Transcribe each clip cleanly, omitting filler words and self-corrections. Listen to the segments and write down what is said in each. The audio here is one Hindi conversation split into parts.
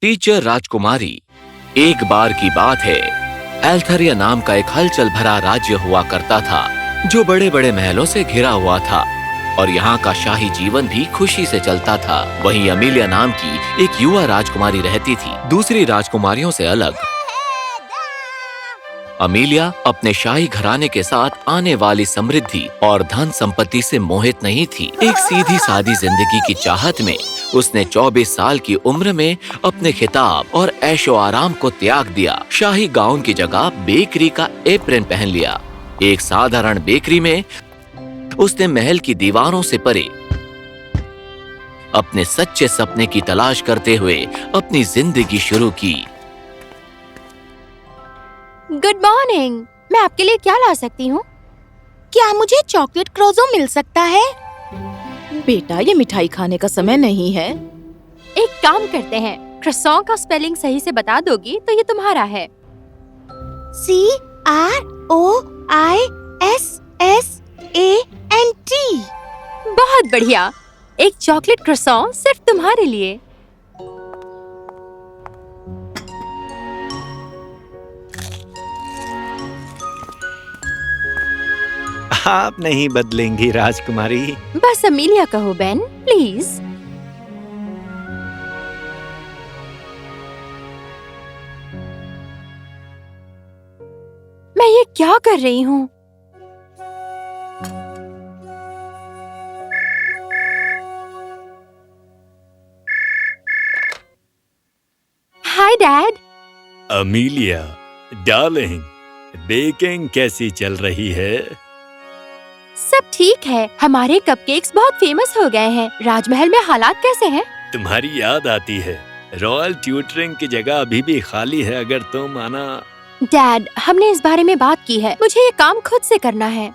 टीचर राजकुमारी। एक बार की बात है, एल्थरिया नाम का एक हलचल भरा राज्य हुआ करता था जो बड़े बड़े महलों से घिरा हुआ था और यहाँ का शाही जीवन भी खुशी से चलता था। वहीं अमीलिया नाम की एक युवा राजकुमारी रहती थी, दूसरी राजकुमारियों से अलग। अमीलिया अपने शाही घराने के साथ आने वाली समृद्धि और धन संपत्ति से मोहित नहीं थी। एक सीधी सादी जिंदगी की चाहत में उसने 24 साल की उम्र में अपने खिताब और ऐशो आराम को त्याग दिया। शाही गाउन की जगह बेकरी का एप्रन पहन लिया। एक साधारण बेकरी में उसने महल की दीवारों से परे अपने सच्चे सपने की तलाश करते हुए अपनी जिंदगी शुरू की। Good morning. मैं आपके लिए क्या ला सकती हूँ? क्या मुझे चॉकलेट क्रोजो मिल सकता है? बेटा, ये मिठाई खाने का समय नहीं है। एक काम करते हैं, क्रोसॉन का स्पेलिंग सही से बता दोगी तो ये तुम्हारा है। CROISSANT। बहुत बढ़िया। एक चॉकलेट क्रोसॉन सिर्फ तुम्हारे लिए। आप नहीं बदलेंगी राजकुमारी। बस अमीलिया कहो बेन, प्लीज। मैं ये क्या कर रही हूँ? Hi dad. Amelia darling, baking कैसी चल रही है? सब ठीक है। हमारे कपकेक्स बहुत फेमस हो गए हैं। राजमहल में हालात कैसे हैं? तुम्हारी याद आती है। रॉयल ट्यूटरिंग की जगह अभी भी खाली है। अगर तुम आना। डैड, हमने इस बारे में बात की है। मुझे ये काम खुद से करना है।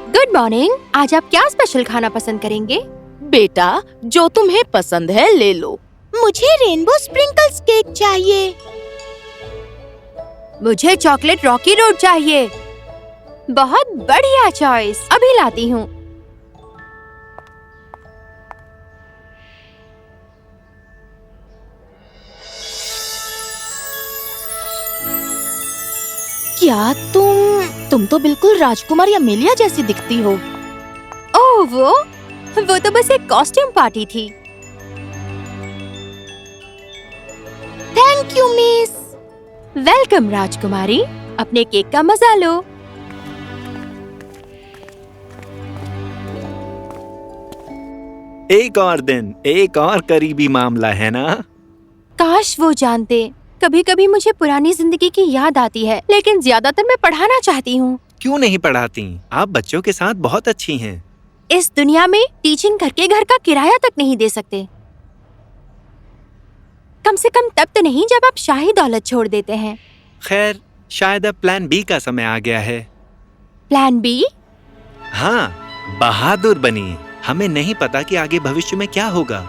Good morning. आज आप क्या स्पेशल खाना पसंद करेंगे? बेटा, जो तुम्हें पसंद है ले लो। मुझे रेनबो स्प्रिंकल्स केक चाहिए। मुझे चॉकलेट रॉकी रोड चाहिए। बहुत बढ़िया चॉइस, अभी लाती हूँ। क्या तुम तो बिल्कुल राजकुमारी अमेलिया जैसी दिखती हो। ओह, वो तो बस एक कॉस्ट्यूम पार्टी थी। Thank you miss. वेलकम राजकुमारी, अपने केक का मजा लो। एक और दिन, एक और करीबी मामला है ना? काश वो जानते। कभी कभी मुझे पुरानी जिंदगी की याद आती है, लेकिन ज्यादातर मैं पढ़ाना चाहती हूँ। क्यों नहीं पढ़ाती? आप बच्चों के साथ बहुत अच्छी हैं। इस दुनिया में टीचिंग करके घर का किराया तक नहीं दे सकते। कम से कम तब तो नहीं जब आप शाही दौलत छोड़ देते हैं। खैर, शायद अब प्लान बी का समय आ गया है। Plan B? हाँ, बहादुर बनिए। हमें नहीं पता कि आगे भविष्य में क्या होगा।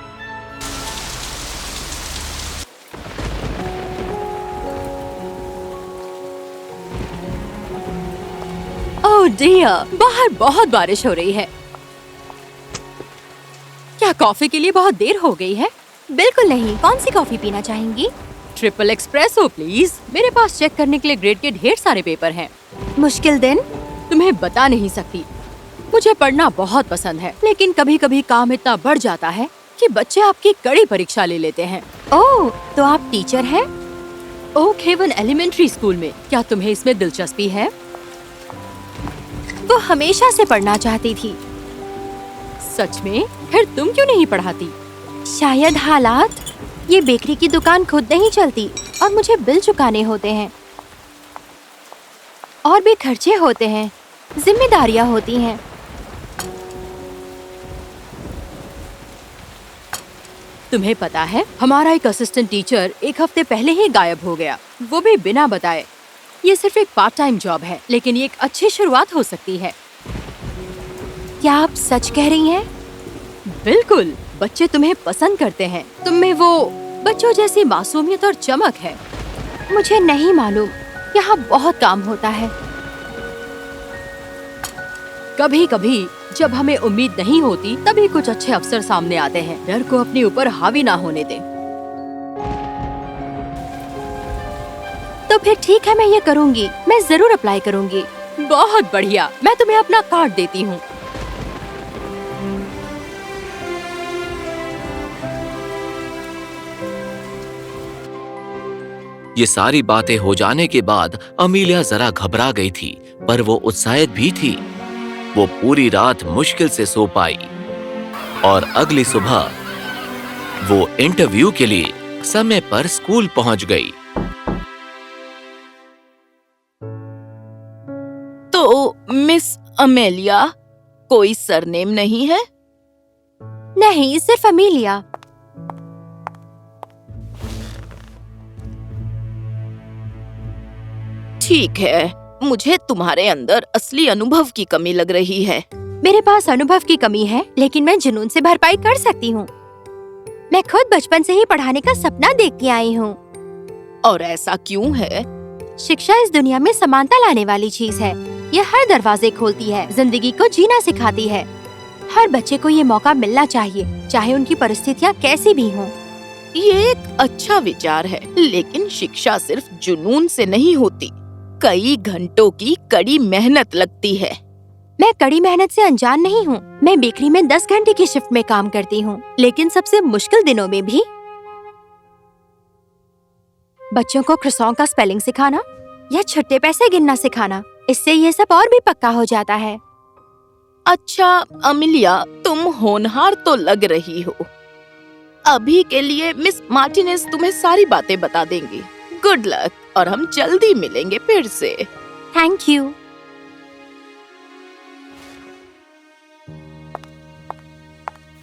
ओह डियर, बाहर बहुत बारिश हो रही है। क्या कॉफी के लिए बहुत देर हो गई है? बिल्कुल नहीं। कौन सी कॉफी पीना चाहेंगी? Triple espresso please. मेरे पास चेक करने के लिए ग्रेड के ढेर सारे पेपर हैं। मुश्किल दिन? तुम्हें बता नहीं सकती। मुझे पढ़ना बहुत पसंद है, लेकिन कभी कभी काम इतना बढ़ जाता है कि बच्चे आपकी कड़ी परीक्षा ले लेते हैं। ओह, तो आप टीचर हैं? ओक हेवन एलिमेंट्री स्कूल में। क्या तुम्हें इसमें दिलचस्पी है? वो हमेशा से पढ़ना चाहती थी। सच में? फिर तुम क्यों नहीं पढ़ाती? शायद हालात। ये बेकरी की दुकान खुद नहीं चलती और मुझे बिल चुकाने होते हैं और भी खर्चे होते हैं, जिम्मेदारियां होती हैं। तुम्हें पता है, हमारा एक असिस्टेंट टीचर एक हफ्ते पहले ही गायब हो गया, वो भी बिना बताए। ये सिर्फ एक पार्ट टाइम जॉब है, लेकिन ये एक अच्छी शुरुआत हो सकती है। क्या आप सच कह रही हैं? बिल्कुल, बच्चे तुम्हें पसंद करते हैं। तुम में वो बच्चों जैसी मासूमियत और चमक है। मुझे नहीं मालूम, यहाँ बहुत काम होता है। कभी कभी जब हमें उम्मीद नहीं होती तभी कुछ अच्छे अवसर सामने आते हैं। डर को अपने ऊपर हावी ना होने दें। तो फिर ठीक है, मैं ये करूँगी। मैं जरूर अप्लाई करूँगी। बहुत बढ़िया, मैं तुम्हें अपना कार्ड देती हूँ। ये सारी बातें हो जाने के बाद अमीलिया जरा घबरा गई थी, पर वो उत्साहित भी थी। वो पूरी रात मुश्किल से सो पाई और अगली सुबह वो इंटरव्यू के लिए समय पर स्कूल पहुंच गई। तो मिस अमेलिया, कोई सरनेम नहीं है? नहीं, सिर्फ अमीलिया। ठीक है, मुझे तुम्हारे अंदर असली अनुभव की कमी लग रही है। मेरे पास अनुभव की कमी है, लेकिन मैं जुनून से भरपाई कर सकती हूँ। मैं खुद बचपन से ही पढ़ाने का सपना देखती आई हूँ। और ऐसा क्यों है? शिक्षा इस दुनिया में समानता लाने वाली चीज है। यह हर दरवाजे खोलती है, जिंदगी को जीना सिखाती है। हर बच्चे को ये मौका मिलना चाहिए, चाहे उनकी परिस्थितियाँ कैसी भी हों। ये एक अच्छा विचार है, लेकिन शिक्षा सिर्फ जुनून से नहीं होती। कई घंटों की कड़ी मेहनत लगती है। मैं कड़ी मेहनत से अनजान नहीं हूँ। मैं बेकरी में 10 घंटे की शिफ्ट में काम करती हूँ, लेकिन सबसे मुश्किल दिनों में भी बच्चों को क्रोसॉन का स्पेलिंग सिखाना या छुट्टे पैसे गिनना सिखाना, इससे ये सब और भी पक्का हो जाता है। अच्छा अमिलिया, तुम होनहार तो लग रही हो। अभी के लिए मिस मार्टिनेज तुम्हें सारी बातें बता देंगी। गुड लक, और हम जल्दी मिलेंगे फिर से। Thank you.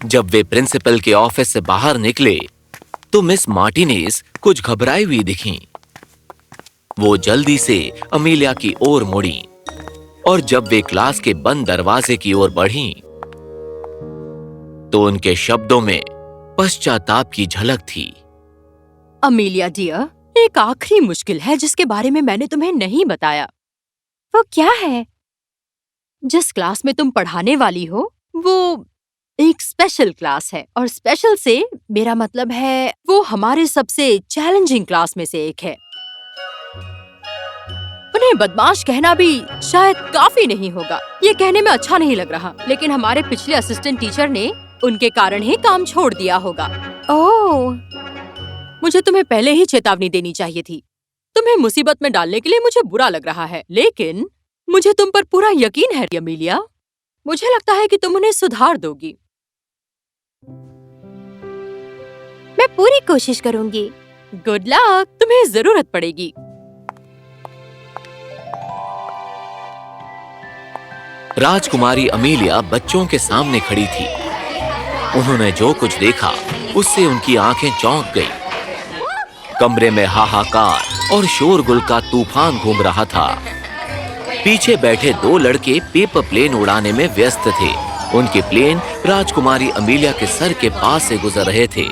जब वे प्रिंसिपल के ऑफिस से बाहर निकले तो मिस मार्टिनेज कुछ घबराई हुई दिखीं। वो जल्दी से अमीलिया की ओर मुड़ी और जब वे क्लास के बंद दरवाजे की ओर बढ़ीं, तो उनके शब्दों में पश्चाताप की झलक थी। अमीलिया डियर, एक आखिरी मुश्किल है जिसके बारे में मैंने तुम्हें नहीं बताया। वो क्या है? जिस क्लास में तुम पढ़ाने वाली हो वो एक स्पेशल क्लास है, और स्पेशल से मेरा मतलब है वो हमारे सबसे चैलेंजिंग क्लास में से एक है। उन्हें बदमाश कहना भी शायद काफी नहीं होगा। ये कहने में अच्छा नहीं लग रहा, लेकिन हमारे पिछले असिस्टेंट टीचर ने उनके कारण ही काम छोड़ दिया होगा। ओह, मुझे तुम्हें पहले ही चेतावनी देनी चाहिए थी। तुम्हें मुसीबत में डालने के लिए मुझे बुरा लग रहा है, लेकिन मुझे तुम पर पूरा यकीन है अमीलिया। मुझे लगता है कि तुम उन्हें सुधार दोगी। मैं पूरी कोशिश करूंगी। गुड लक, तुम्हें जरूरत पड़ेगी। राजकुमारी अमीलिया बच्चों के सामने खड़ी थी। उन्होंने जो कुछ देखा उससे उनकी आंखें चौंक गईं। कमरे में हाहाकार और शोरगुल का तूफान घूम रहा था। पीछे बैठे 2 लड़के पेपर प्लेन उड़ाने में व्यस्त थे। उनके प्लेन राजकुमारी अमीलिया के सर के पास से गुजर रहे थे।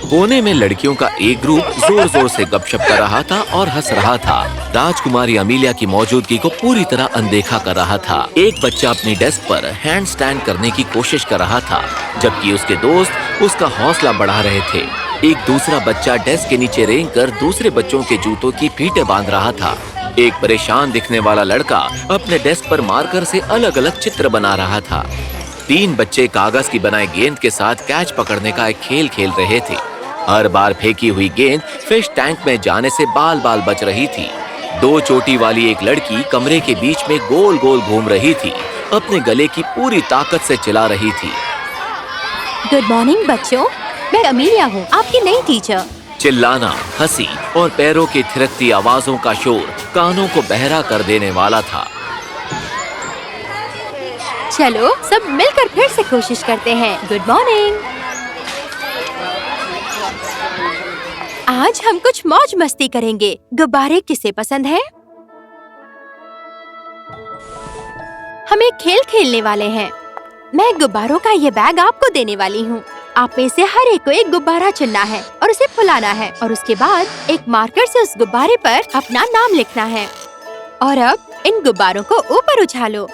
कोने में लड़कियों का एक ग्रुप जोर जोर से गपशप कर रहा था और हंस रहा था। राजकुमारी अमीलिया की मौजूदगी को पूरी तरह अनदेखा कर रहा था। एक बच्चा अपनी डेस्क पर हैंड स्टैंड करने की कोशिश कर रहा था, जबकि उसके दोस्त उसका हौसला बढ़ा रहे थे। एक दूसरा बच्चा डेस्क के नीचे रेंग कर दूसरे बच्चों के जूतों की फीटें बांध रहा था। एक परेशान दिखने वाला लड़का अपने डेस्क पर मार्कर से अलग अलग चित्र बना रहा था। 3 बच्चे कागज की बनाई गेंद के साथ कैच पकड़ने का एक खेल खेल रहे थे। हर बार फेंकी हुई गेंद फिश टैंक में जाने से बाल बाल बच रही थी। 2 चोटी वाली एक लड़की कमरे के बीच में गोल गोल घूम रही थी, अपने गले की पूरी ताकत से चिल्ला रही थी। गुड मॉर्निंग बच्चों, मैं अमीलिया हूँ, आपकी नई टीचर। चिल्लाना, हंसी और पैरों की थिरकती आवाजों का शोर कानों को बहरा कर देने वाला था। चलो सब मिलकर फिर से कोशिश करते हैं। Good morning. आज हम कुछ मौज मस्ती करेंगे। गुब्बारे किसे पसंद है? हम एक खेल खेलने वाले हैं। मैं गुब्बारों का ये बैग आपको देने वाली हूँ। आप में से हर एक को एक गुब्बारा चुनना है और उसे फुलाना है और उसके बाद एक मार्कर से उस गुब्बारे पर अपना नाम लिखना है। और अब इन गुब्बारों को ऊपर उछालो।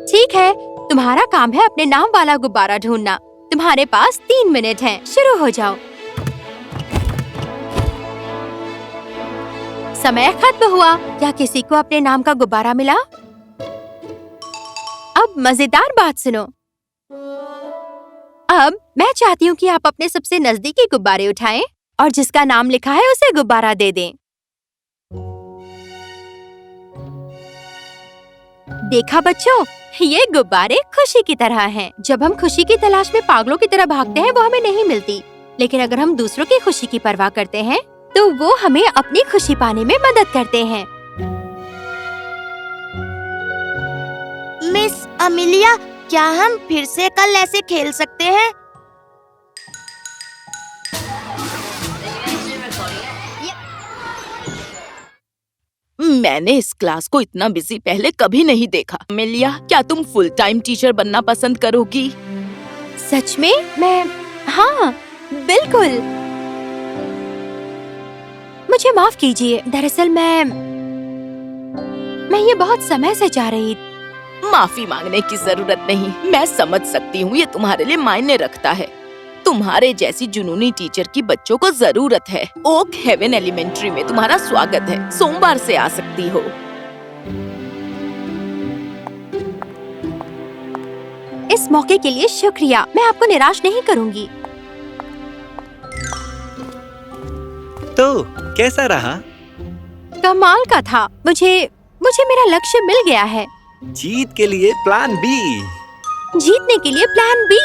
ठीक है, तुम्हारा काम है अपने नाम वाला गुब्बारा ढूंढना। तुम्हारे पास 3 मिनट हैं। शुरू हो जाओ। समय खत्म हुआ। क्या किसी को अपने नाम का गुब्बारा मिला? अब मजेदार बात सुनो। अब मैं चाहती हूँ कि आप अपने सबसे नजदीकी गुब्बारे उठाएं और जिसका नाम लिखा है उसे गुब्बारा दे दें। देखा बच्चों, ये गुब्बारे खुशी की तरह हैं। जब हम खुशी की तलाश में पागलों की तरह भागते हैं वो हमें नहीं मिलती, लेकिन अगर हम दूसरों की खुशी की परवाह करते हैं तो वो हमें अपनी खुशी पाने में मदद करते हैं। मिस अमिलिया, क्या हम फिर से कल ऐसे खेल सकते हैं? मैंने इस क्लास को इतना बिजी पहले कभी नहीं देखा। अमिलिया, क्या तुम फुल टाइम टीचर बनना पसंद करोगी? सच में? हाँ, बिल्कुल। मुझे माफ कीजिए, दरअसल मैं ये बहुत समय से चाह रही। माफी मांगने की जरूरत नहीं। मैं समझ सकती हूँ ये तुम्हारे लिए मायने रखता है। तुम्हारे जैसी जुनूनी टीचर की बच्चों को जरूरत है। ओक हेवन एलिमेंट्री में तुम्हारा स्वागत है। सोमवार से आ सकती हो। इस मौके के लिए शुक्रिया। मैं आपको निराश नहीं करूंगी। तो कैसा रहा? कमाल का था। मुझे मेरा लक्ष्य मिल गया है। जीत के लिए प्लान बी। जीतने के लिए प्लान बी।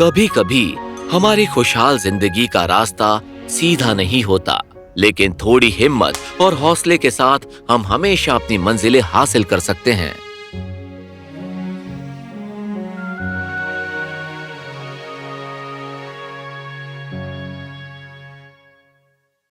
कभी-कभी हमारी खुशहाल जिंदगी का रास्ता सीधा नहीं होता, लेकिन थोड़ी हिम्मत और हौसले के साथ हम हमेशा अपनी मंजिलें हासिल कर सकते हैं।